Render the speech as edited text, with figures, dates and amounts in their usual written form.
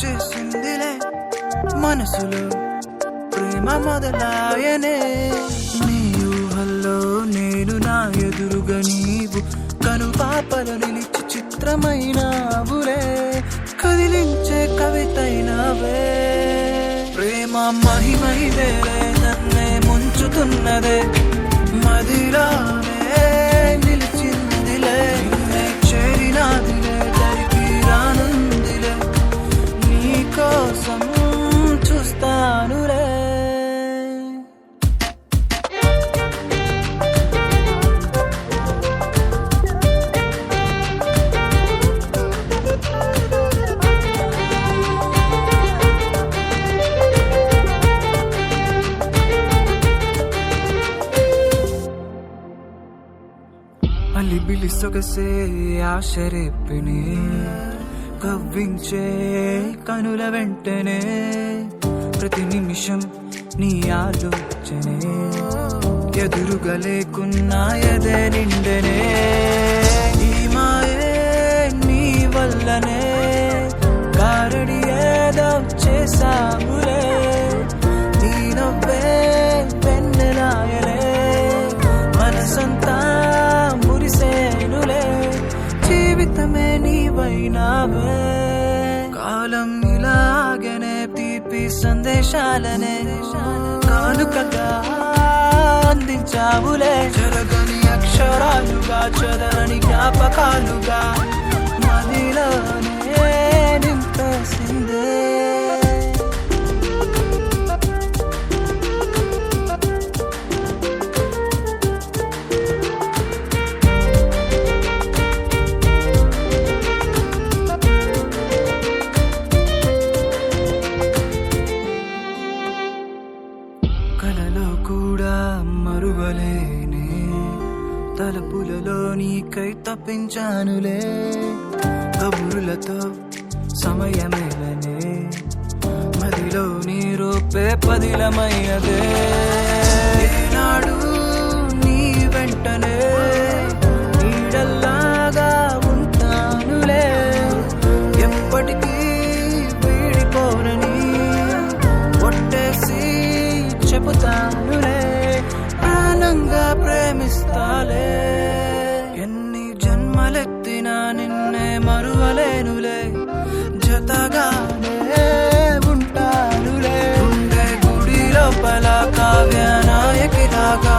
చేసిందిలే మనసులో ప్రేమ మొదలాయనే నీ ఊహల్లో నేను నా ఎదురుగా నీవు కను పాపలు నిలిచి చిత్రమైనవులే కదిలించే కవితైనవే ప్రేమ మహిమైదే నన్నే ముంచుతున్నదే మదిలోనే నిలిచిందిలే నిన్నే చేరినాదిలే దరికి రానుందిలే నీ కోసం చూస్తానులే అలిబిలి సొగసే ఆశరేపిని కవ్వించే కనుల వెంటనే ప్రతి నిమిషం నీ ఆలోచనే ఎదురుగా లేకున్నా ఎదే నిండనే ఈ మాయే నీ వల్లనే గారడి ఏదో చేసాములే నీ నవ్వే వెన్నెలాయలే మనసంతా మురిసేనులే జీవితమే నీవైనావే కాలం ఇలాగనే తీపి సందేశాలనే కానుకగా అందించావులే జరగని అక్షరాలుగా చదరని జ్ఞాపకాలుగా మదిలోనే నింపేసిందే కలలో కూడా మరువలేనే తలుపులలో నీకై తప్పించానులే కబురులతో సమయమేలనే మదిలో నీ రూపే పదిలమయ్యదే ఏనాడు నీ వెంటనే నీడల్లాగా ఉంటానులే ఎప్పటికీ వీడిపోనని ఒట్టేసి చెబుతానులే ప్రాణంగా ప్రేమిస్తాలే ఎన్ని జన్మలెత్తినా నిన్నే మరువలేనులే జతగానే ఉంటానులే గుండె గుడి లోపల కావ్య నాయకిలాగా